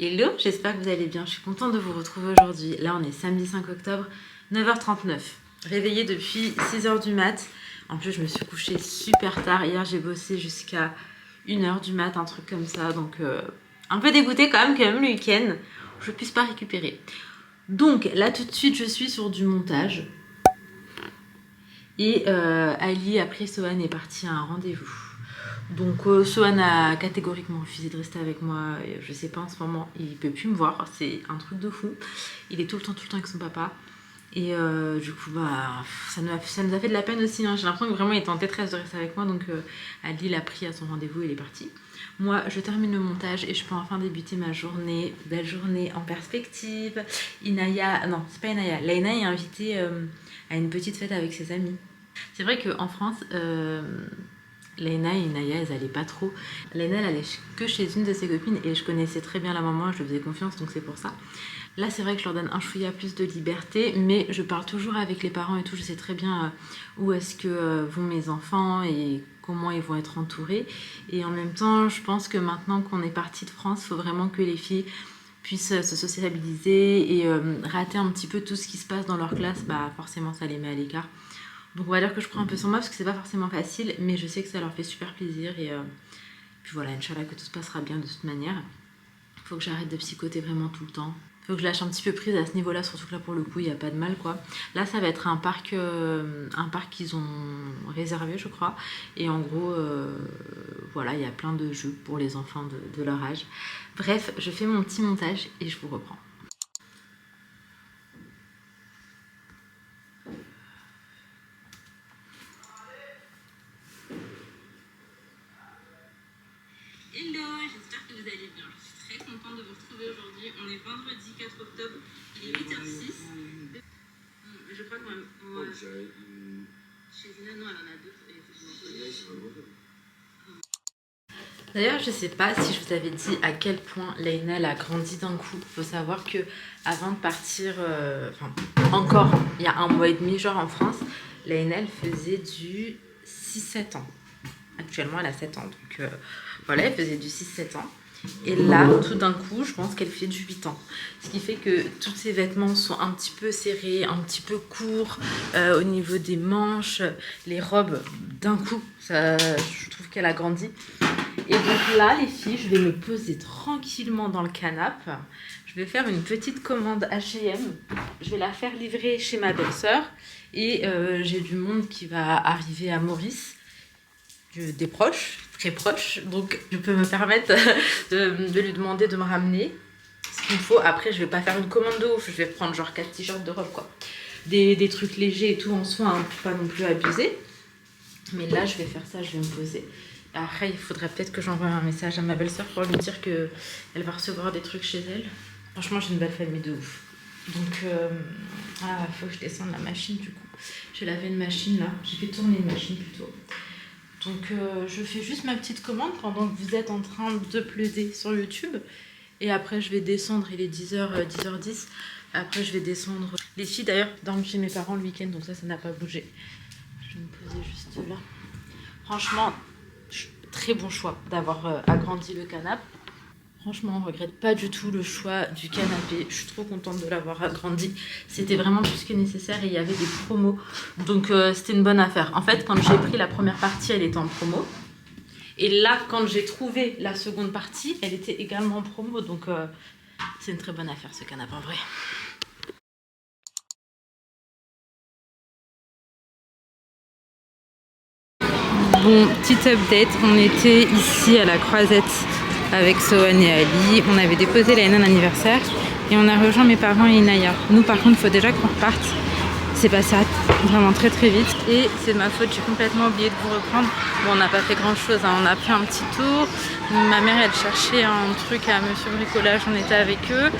Hello, j'espère que vous allez bien, je suis contente de vous retrouver aujourd'hui. Là on est samedi 5 octobre, 9h39. Réveillée depuis 6h du mat. En plus je me suis couchée super tard. Hier j'ai bossé jusqu'à 1h du mat, un truc comme ça. Donc un peu dégoûtée quand même le week-end, je ne puisse pas récupérer. Donc là tout de suite je suis sur du montage. Et Ali, après Sohan est parti à un rendez-vous. Donc Sohan a catégoriquement refusé de rester avec moi. Je sais pas en ce moment, il peut plus me voir, c'est un truc de fou. Il est tout le temps avec son papa. Et du coup bah ça nous a fait de la peine aussi, hein. J'ai l'impression que vraiment il était en détresse de rester avec moi. Donc Ali l'a pris à son rendez-vous et il est parti. Moi je termine le montage et je peux enfin débuter ma journée. Belle journée en perspective. Inaya, non c'est pas Inaya, Laina est invitée à une petite fête avec ses amis. C'est vrai qu'en France Laina et Inaya, elles allaient pas trop. Laina, elle allait que chez une de ses copines et je connaissais très bien la maman, je lui faisais confiance, donc c'est pour ça. Là, c'est vrai que je leur donne un chouïa plus de liberté, mais je parle toujours avec les parents et tout. Je sais très bien où est-ce que vont mes enfants et comment ils vont être entourés. Et en même temps, je pense que maintenant qu'on est parti de France, il faut vraiment que les filles puissent se sociabiliser et rater un petit peu tout ce qui se passe dans leur classe. Bah forcément, ça les met à l'écart. Donc on va dire que je prends un peu sur moi parce que c'est pas forcément facile, mais je sais que ça leur fait super plaisir et puis voilà, Inch'Allah que tout se passera bien de toute manière. Faut que j'arrête de psychoter vraiment tout le temps. Faut que je lâche un petit peu prise à ce niveau-là, surtout que là pour le coup il n'y a pas de mal quoi. Là ça va être un parc qu'ils ont réservé je crois. Et en gros voilà, il y a plein de jeux pour les enfants de leur âge. Bref, je fais mon petit montage et je vous reprends. Hello, j'espère que vous allez bien. Je suis très contente de vous retrouver aujourd'hui. On est vendredi 4 octobre, il est 8h06. Je crois qu'on va... Chez Zina, non, elle en a deux. D'ailleurs, je sais pas si je vous avais dit à quel point Laina elle a grandi d'un coup. Il faut savoir que avant de partir, encore il y a 1 mois et demi, genre en France, Laina elle faisait du 6-7 ans. Actuellement, elle a 7 ans. Donc voilà, elle faisait du 6-7 ans. Et là, tout d'un coup, je pense qu'elle fait du 8 ans. Ce qui fait que tous ses vêtements sont un petit peu serrés, un petit peu courts. Au niveau des manches, les robes, d'un coup, ça, je trouve qu'elle a grandi. Et donc là, les filles, je vais me poser tranquillement dans le canapé. Je vais faire une petite commande H&M. Je vais la faire livrer chez ma belle-sœur. Et j'ai du monde qui va arriver à Maurice. Des proches, très proches, donc je peux me permettre de lui demander de me ramener ce qu'il me faut. Après je vais pas faire une commande de ouf, je vais prendre genre 4 t-shirts de robe quoi, des trucs légers et tout en soin, hein, pas non plus abuser. Mais là je vais faire ça, je vais me poser. Après il faudrait peut-être que j'envoie un message à ma belle-sœur pour lui dire que elle va recevoir des trucs chez elle. Franchement j'ai une belle famille de ouf. Donc faut que je descende la machine du coup. J'ai lavé une machine là, j'ai fait tourner une machine plutôt. Donc je fais juste ma petite commande pendant que vous êtes en train de pleuder sur YouTube. Et après je vais descendre, il est 10h, 10h10. Après je vais descendre. Les filles d'ailleurs dorment chez mes parents le week-end, donc ça n'a pas bougé. Je vais me poser juste là. Franchement, très bon choix d'avoir agrandi le canapé. Franchement, on ne regrette pas du tout le choix du canapé. Je suis trop contente de l'avoir agrandi. C'était vraiment plus que nécessaire et il y avait des promos. Donc, c'était une bonne affaire. En fait, quand j'ai pris la première partie, elle était en promo. Et là, quand j'ai trouvé la seconde partie, elle était également en promo. Donc, c'est une très bonne affaire, ce canapé, en vrai. Bon, petite update. On était ici à la Croisette avec Sohan et Ali. On avait déposé la en anniversaire et on a rejoint mes parents et Inaya. Nous par contre il faut déjà qu'on reparte. C'est passé vraiment très très vite et c'est de ma faute, j'ai complètement oublié de vous reprendre. Bon, on n'a pas fait grand chose, hein. On a fait un petit tour. Ma mère elle cherchait un truc à Monsieur Bricolage, on était avec eux.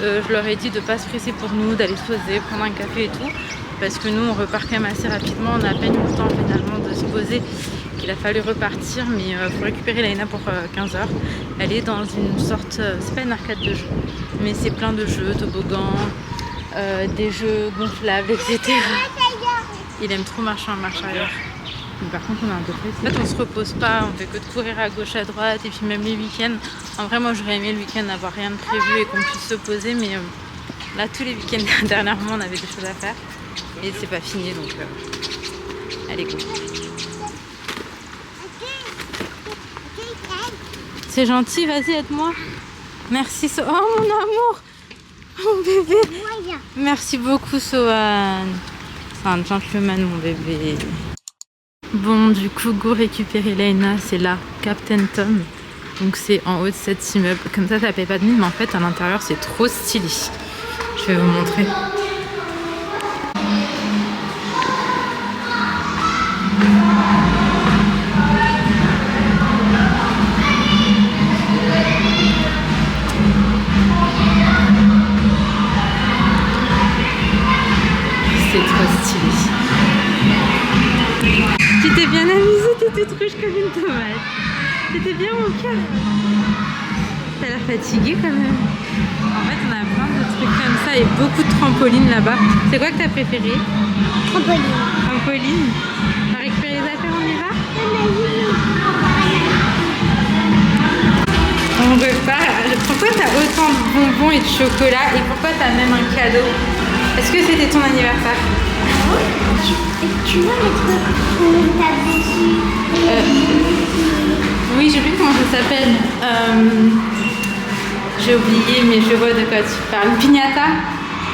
Je leur ai dit de ne pas se presser pour nous, d'aller se poser, prendre un café et tout. Parce que nous on repart quand même assez rapidement, on a à peine eu le temps finalement de se poser. Il a fallu repartir, mais il faut récupérer Laina pour 15h. Elle est dans une sorte, c'est pas une arcade de jeux, mais c'est plein de jeux, toboggans, des jeux gonflables, etc. Il aime trop marcher en marche arrière. Mais par contre, on a un peu pressé. En fait, on se repose pas, on fait que de courir à gauche, à droite, et puis même les week-ends. En vrai, moi, j'aurais aimé le week-end avoir rien de prévu et qu'on puisse se poser, mais là, tous les week-ends dernièrement, on avait des choses à faire. Et c'est pas fini, donc allez, go. C'est gentil, vas-y, aide-moi. Merci, Oh, mon amour. Mon bébé. Merci beaucoup, Sohan. C'est un gentleman, mon bébé. Bon, du coup, go récupérer Laina, c'est là, Captain Tom. Donc c'est en haut de cet immeuble. Comme ça paye pas de mine, mais en fait à l'intérieur c'est trop stylé. Je vais vous montrer. C'est trop stylé. Tu t'es bien amusée, t'étais toute rouge comme une tomate. T'étais bien mon cœur. T'as l'air fatiguée quand même. En fait, on a plein de trucs comme ça et beaucoup de trampolines là-bas. C'est quoi que t'as préféré? Trampoline. Trampoline. On va récupérer les affaires, on y va? On repart. Pourquoi t'as autant de bonbons et de chocolat et pourquoi t'as même un cadeau? Est-ce que c'était ton anniversaire? Tu vois les trucs où on tape dessus? Oui, j'ai vu comment ça s'appelle. J'ai oublié, mais je vois de quoi tu parles. Piñata?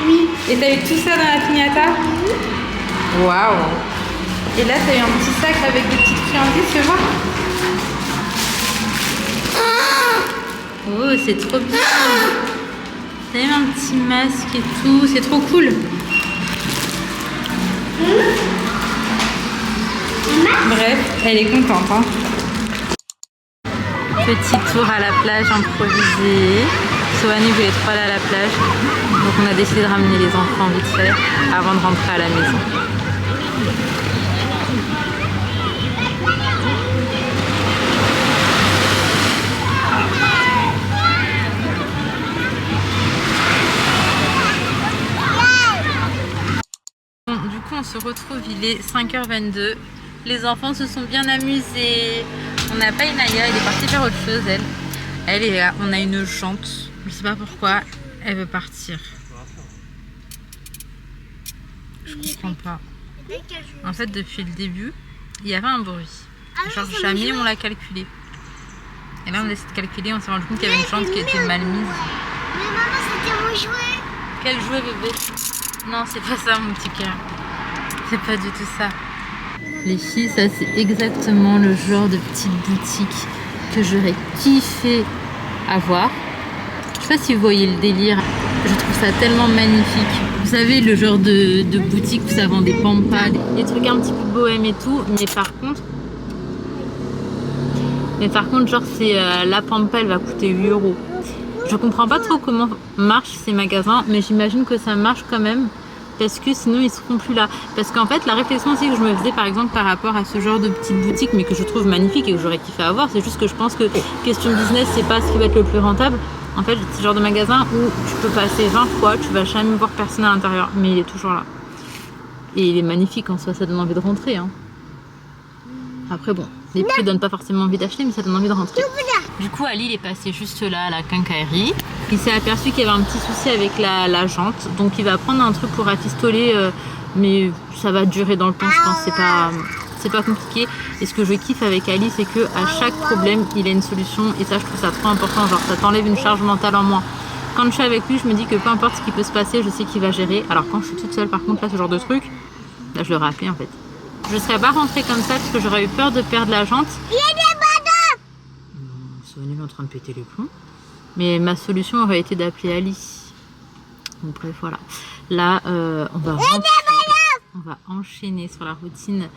Oui. Et t'as eu tout ça dans la piñata? Oui. Waouh! Et là, t'as eu un petit sac avec des petites friandises, tu vois? Oh, c'est trop bien! T'as même un petit masque et tout, c'est trop cool! Bref, elle est contente, hein? Petit tour à la plage improvisé. Sohani voulait trop aller à la plage, donc on a décidé de ramener les enfants vite fait avant de rentrer à la maison. Bon, du coup on se retrouve, il est 5h22. Les enfants se sont bien amusés. On n'a pas Inaya, elle est partie faire autre chose, elle. Elle est là, on a une jante. Je sais pas pourquoi, elle veut partir. Je comprends pas. En fait, depuis le début, il y avait un bruit. Genre jamais on l'a calculé. Et là on a essayé de calculer, on s'est rendu compte qu'il y avait une jante qui était mal mise. Mais maman, c'était mon jouet. Quel jouet, bébé? Non, c'est pas ça mon petit cœur. C'est pas du tout ça. Les filles, ça c'est exactement le genre de petite boutique que j'aurais kiffé avoir. Je sais pas si vous voyez le délire, je trouve ça tellement magnifique. Vous savez, le genre de boutique où ça vend des pampas, des trucs un petit peu bohème et tout, mais par contre genre c'est la pampa elle va coûter 8 €. Je comprends pas trop comment marchent ces magasins, mais j'imagine que ça marche quand même. Parce que sinon ils seront plus là. Parce qu'en fait la réflexion aussi que je me faisais par exemple par rapport à ce genre de petite boutique, mais que je trouve magnifique et que j'aurais kiffé avoir, c'est juste que je pense que question business c'est pas ce qui va être le plus rentable. En fait c'est ce genre de magasin où tu peux passer 20 fois, tu vas jamais voir personne à l'intérieur, mais il est toujours là. Et il est magnifique en soi, ça donne envie de rentrer, hein. Après bon, les prix donnent pas forcément envie d'acheter, mais ça donne envie de rentrer. Du coup Ali il est passé juste là à la quincaillerie. Il s'est aperçu qu'il y avait un petit souci avec la jante, donc il va prendre un truc pour rafistoler, mais ça va durer dans le temps, je pense, c'est pas compliqué. Et ce que je kiffe avec Ali, c'est que à chaque problème, il a une solution, et ça je trouve ça trop important, genre ça t'enlève une charge mentale en moins. Quand je suis avec lui, je me dis que peu importe ce qui peut se passer, je sais qu'il va gérer. Alors quand je suis toute seule, par contre, là, ce genre de truc, là je l'aurais appelé en fait. Je serais pas rentrée comme ça parce que j'aurais eu peur de perdre la jante. Il y a des bananes. Sohani est en train de péter les plombs. Mais ma solution aurait été d'appeler Alice. Donc bref, voilà. Là, on va enchaîner sur la routine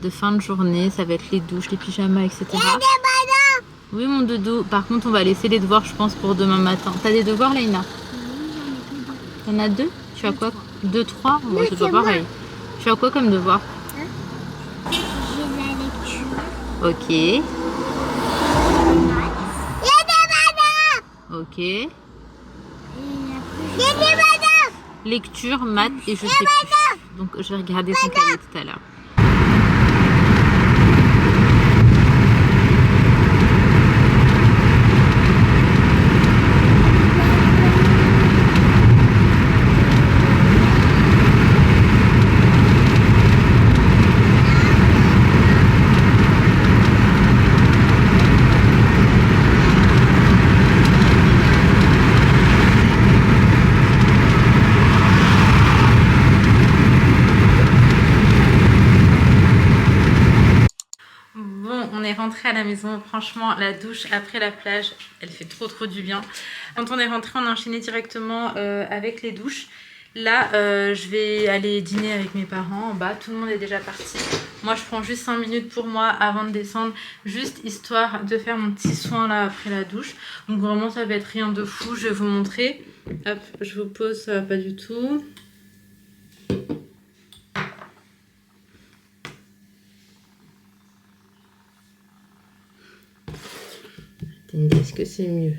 de fin de journée. Ça va être les douches, les pyjamas, etc. Il y a des bananes. Oui, mon doudou. Par contre, on va laisser les devoirs, je pense, pour demain matin. T'as des devoirs, Laina? T'en as 2? Tu as quoi? 2, 3? Moi, c'est pas pareil. Tu as quoi comme devoir? J'ai la lecture. Ok. Il y a des bananes. Ok. Il y a des bananes. Lecture, maths et je sais plus. Donc je vais regarder son cahier tout à l'heure. rentré à la maison. Franchement, la douche après la plage, elle fait trop du bien. Quand on est rentré, on a enchaîné directement avec les douches. Là, je vais aller dîner avec mes parents en bas. Tout le monde est déjà parti. Moi, je prends juste 5 minutes pour moi avant de descendre, juste histoire de faire mon petit soin là après la douche. Donc vraiment, ça va être rien de fou. Je vais vous montrer. Hop, je vous pose, ça va pas du tout. Est-ce que c'est mieux?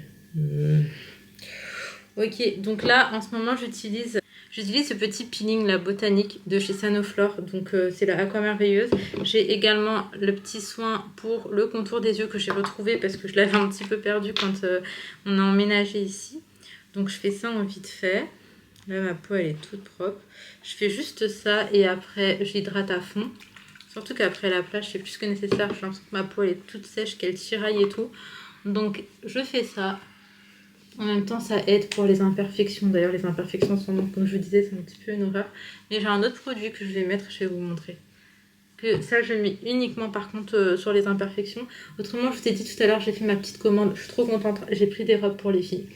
Ok, donc là, en ce moment, j'utilise ce petit peeling, la botanique de chez Sanoflore. Donc, c'est la Aqua Merveilleuse. J'ai également le petit soin pour le contour des yeux que j'ai retrouvé parce que je l'avais un petit peu perdu quand on a emménagé ici. Donc, je fais ça en vite fait. Là, ma peau, elle est toute propre. Je fais juste ça et après, j'hydrate à fond. Surtout qu'après la plage, c'est plus que nécessaire. J'ai l'impression que ma peau, elle est toute sèche, qu'elle tiraille et tout. Donc, je fais ça. En même temps, ça aide pour les imperfections. D'ailleurs, les imperfections sont, comme je vous disais, c'est un petit peu une horreur. Mais j'ai un autre produit que je vais mettre, je vais vous montrer. Que ça, je le mets uniquement par contre sur les imperfections. Autrement, je vous ai dit tout à l'heure, j'ai fait ma petite commande. Je suis trop contente. J'ai pris des robes pour les filles.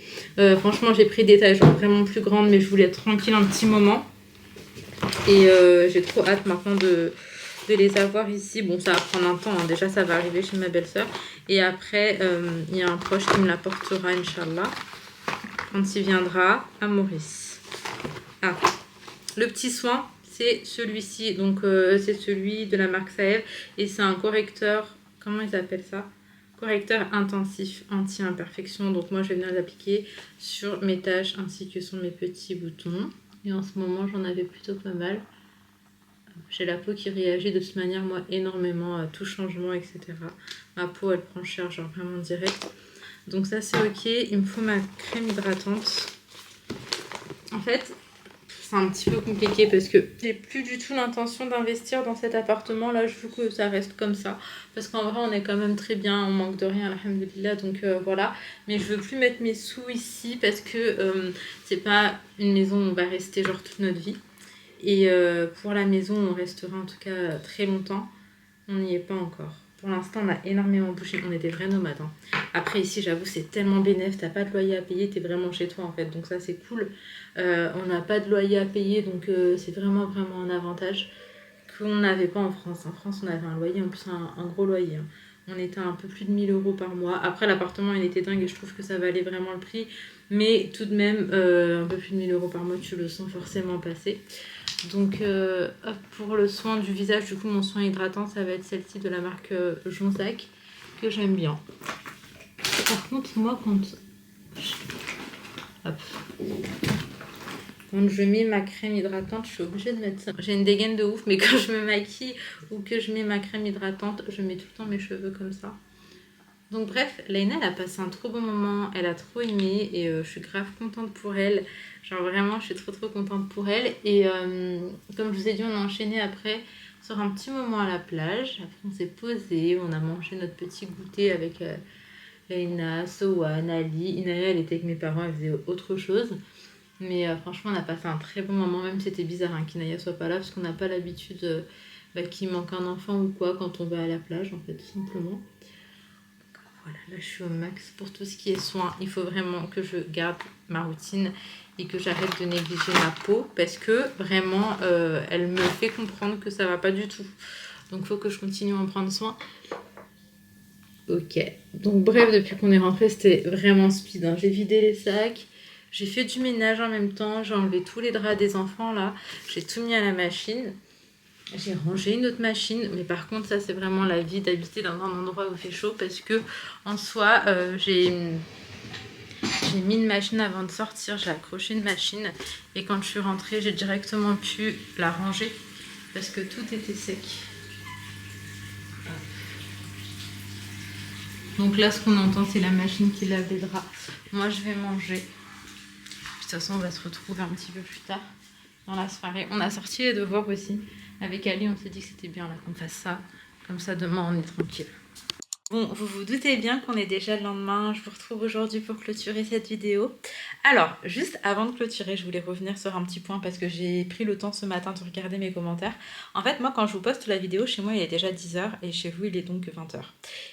Franchement, j'ai pris des tailles genre vraiment plus grandes, mais je voulais être tranquille un petit moment. Et j'ai trop hâte maintenant de les avoir ici. Bon, ça va prendre un temps, hein. Déjà ça va arriver chez ma belle-sœur et après il y a un proche qui me l'apportera, Inch'Allah, quand il viendra à Maurice. Le petit soin, c'est celui-ci, donc c'est celui de la marque Saev et c'est un correcteur, comment ils appellent ça, correcteur intensif anti-imperfection. Donc moi je vais venir l'appliquer sur mes taches ainsi que sur mes petits boutons. Et en ce moment j'en avais plutôt pas mal. J'ai la peau qui réagit de cette manière, moi, énormément à tout changement, etc. Ma peau, elle prend cher, genre vraiment direct. Donc ça, c'est ok. Il me faut ma crème hydratante. En fait, c'est un petit peu compliqué parce que j'ai plus du tout l'intention d'investir dans cet appartement. Là, je veux que ça reste comme ça. Parce qu'en vrai, on est quand même très bien. On manque de rien, alhamdoulilah. Donc voilà. Mais je veux plus mettre mes sous ici parce que c'est pas une maison où on va rester genre toute notre vie. Et pour la maison, on restera en tout cas très longtemps. On n'y est pas encore. Pour l'instant, on a énormément bougé. On est des vrais nomades. Hein. Après, ici, j'avoue, c'est tellement bénéf. T'as pas de loyer à payer. T'es vraiment chez toi, en fait. Donc ça, c'est cool. On n'a pas de loyer à payer. Donc c'est vraiment un avantage qu'on n'avait pas en France. En France, on avait un loyer, en plus un gros loyer. Hein. On était à un peu plus de 1000 € par mois. Après, l'appartement, il était dingue et je trouve que ça valait vraiment le prix. Mais tout de même, un peu plus de 1000 € par mois, tu le sens forcément passer. Donc pour le soin du visage, du coup mon soin hydratant, ça va être celle-ci de la marque Jonzac, que j'aime bien. Par contre moi quand je mets ma crème hydratante, je suis obligée de mettre ça. J'ai une dégaine de ouf, mais quand je me maquille ou que je mets ma crème hydratante, je mets tout le temps mes cheveux comme ça. Donc bref, Laina, elle a passé un trop bon moment, elle a trop aimé et je suis grave contente pour elle. Genre vraiment, je suis trop contente pour elle. Et comme je vous ai dit, on a enchaîné après sur un petit moment à la plage. Après, on s'est posé, on a mangé notre petit goûter avec Laina, Sowan, Ali. Inaya, elle était avec mes parents, elle faisait autre chose. Mais franchement, on a passé un très bon moment, même si c'était bizarre hein, qu'Inaya soit pas là, parce qu'on n'a pas l'habitude qu'il manque un enfant ou quoi quand on va à la plage, en fait, tout simplement. Voilà, là je suis au max pour tout ce qui est soin. Il faut vraiment que je garde ma routine et que j'arrête de négliger ma peau parce que vraiment elle me fait comprendre que ça va pas du tout. Donc il faut que je continue à en prendre soin. Ok, donc bref, depuis qu'on est rentré, c'était vraiment speed. Hein. J'ai vidé les sacs, j'ai fait du ménage en même temps, j'ai enlevé tous les draps des enfants là, j'ai tout mis à la machine. J'ai rangé une autre machine, mais par contre ça c'est vraiment la vie d'habiter dans un endroit où il fait chaud parce que en soi j'ai mis une machine avant de sortir, j'ai accroché une machine et quand je suis rentrée j'ai directement pu la ranger parce que tout était sec. Donc là ce qu'on entend c'est la machine qui lave les draps. Moi je vais manger. De toute façon on va se retrouver un petit peu plus tard dans la soirée. On a sorti les devoirs aussi. Avec Ali, on s'est dit que c'était bien là qu'on fasse ça. Comme ça, demain, on est tranquille. Bon, vous vous doutez bien qu'on est déjà le lendemain, je vous retrouve aujourd'hui pour clôturer cette vidéo. Alors, juste avant de clôturer, je voulais revenir sur un petit point parce que j'ai pris le temps ce matin de regarder mes commentaires. En fait, moi, quand je vous poste la vidéo, chez moi, il est déjà 10h et chez vous, il est donc 20h.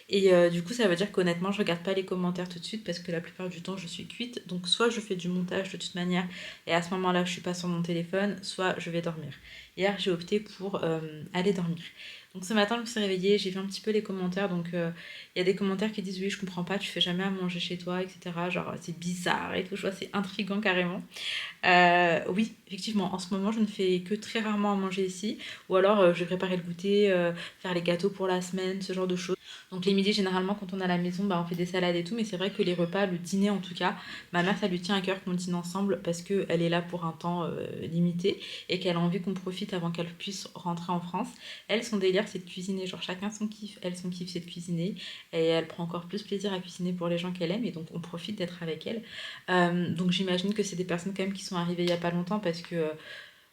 Et du coup, ça veut dire qu'honnêtement, je regarde pas les commentaires tout de suite parce que la plupart du temps, je suis cuite. Donc, soit je fais du montage de toute manière et à ce moment-là, je suis pas sur mon téléphone, soit je vais dormir. Hier, j'ai opté pour aller dormir. Donc ce matin, je me suis réveillée, j'ai vu un petit peu les commentaires. Donc il y a des commentaires qui disent oui, je comprends pas, tu fais jamais à manger chez toi, etc. Genre c'est bizarre et tout, je vois, c'est intriguant carrément. Oui, effectivement, en ce moment, je ne fais que très rarement à manger ici. Ou alors, je vais préparer le goûter, faire les gâteaux pour la semaine, ce genre de choses. Donc les midis, généralement, quand on est à la maison, bah, on fait des salades et tout. Mais c'est vrai que les repas, le dîner en tout cas, ma mère, ça lui tient à cœur qu'on dîne ensemble parce qu'elle est là pour un temps limité et qu'elle a envie qu'on profite avant qu'elle puisse rentrer en France. Elle, son délire, c'est de cuisiner. Genre, chacun son kiff. Elle, son kiff, c'est de cuisiner. Et elle prend encore plus plaisir à cuisiner pour les gens qu'elle aime. Et donc, on profite d'être avec elle. Donc j'imagine que c'est des personnes quand même qui sont arrivées il n'y a pas longtemps parce que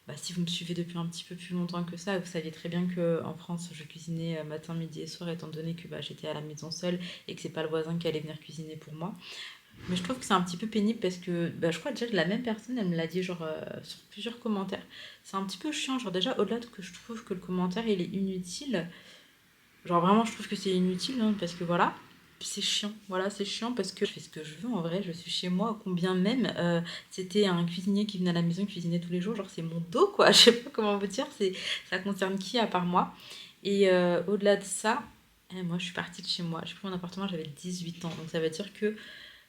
bah, si vous me suivez depuis un petit peu plus longtemps que ça, vous saviez très bien qu'en France je cuisinais matin, midi et soir étant donné que bah, j'étais à la maison seule et que c'est pas le voisin qui allait venir cuisiner pour moi. Mais je trouve que c'est un petit peu pénible parce que bah, je crois déjà que la même personne elle me l'a dit genre sur plusieurs commentaires. C'est un petit peu chiant, genre déjà au-delà de que je trouve que le commentaire il est inutile, genre vraiment je trouve que c'est inutile hein, parce que voilà, c'est chiant, voilà, c'est chiant parce que je fais ce que je veux en vrai, je suis chez moi, combien même c'était un cuisinier qui venait à la maison cuisiner tous les jours, genre c'est mon dos quoi, je sais pas comment vous dire, ça concerne qui à part moi. Et au-delà de ça, moi je suis partie de chez moi, j'ai pris mon appartement, j'avais 18 ans, donc ça veut dire que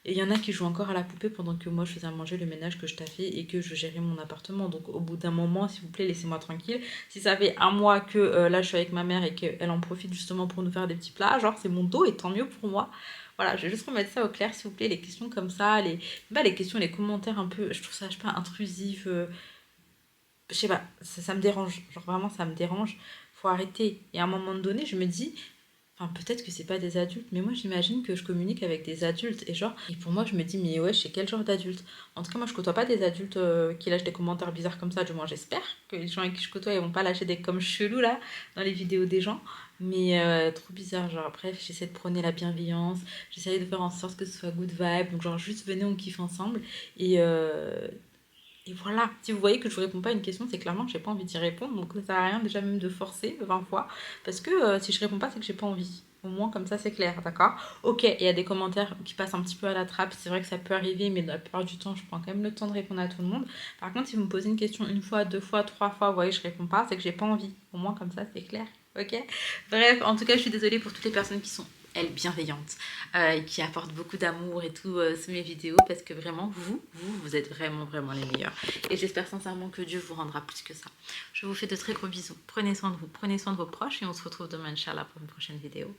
et il y en a qui jouent encore à la poupée pendant que moi je faisais à manger le ménage que je taffais et que je gérais mon appartement. Donc au bout d'un moment, s'il vous plaît, laissez-moi tranquille. Si ça fait un mois que là je suis avec ma mère et qu'elle en profite justement pour nous faire des petits plats, genre c'est mon dos et tant mieux pour moi. Voilà, je vais juste remettre ça au clair, s'il vous plaît. Les questions comme ça, les questions, les commentaires un peu, je trouve ça, je sais pas, intrusif. Je sais pas, ça me dérange. Genre vraiment, ça me dérange. Faut arrêter. Et à un moment donné, je me dis, enfin, peut-être que c'est pas des adultes, mais moi j'imagine que je communique avec des adultes. Et genre, et pour moi, je me dis, mais ouais, c'est quel genre d'adulte? En tout cas, moi je côtoie pas des adultes qui lâchent des commentaires bizarres comme ça. Du moins, j'espère que les gens avec qui je côtoie, ils vont pas lâcher des comme chelous là, dans les vidéos des gens. Mais trop bizarre. Genre, après, j'essaie de prôner la bienveillance. J'essaie de faire en sorte que ce soit good vibe. Donc, genre, juste venez, on kiffe ensemble. Et, et voilà, si vous voyez que je vous réponds pas à une question, c'est clairement que j'ai pas envie d'y répondre. Donc ça sert à rien déjà même de forcer 20 fois. Parce que si je réponds pas, c'est que j'ai pas envie. Au moins comme ça c'est clair, d'accord? Ok, il y a des commentaires qui passent un petit peu à la trappe, c'est vrai que ça peut arriver, mais la plupart du temps je prends quand même le temps de répondre à tout le monde. Par contre, si vous me posez une question une fois, deux fois, trois fois, vous voyez, je réponds pas, c'est que j'ai pas envie. Au moins comme ça c'est clair, ok? Bref, en tout cas, je suis désolée pour toutes les personnes qui sont elles bienveillantes et qui apportent beaucoup d'amour et tout sous mes vidéos parce que vraiment vous êtes vraiment vraiment les meilleurs et j'espère sincèrement que Dieu vous rendra plus que ça. Je vous fais de très gros bisous, prenez soin de vous, prenez soin de vos proches et on se retrouve demain Inch'Allah pour une prochaine vidéo.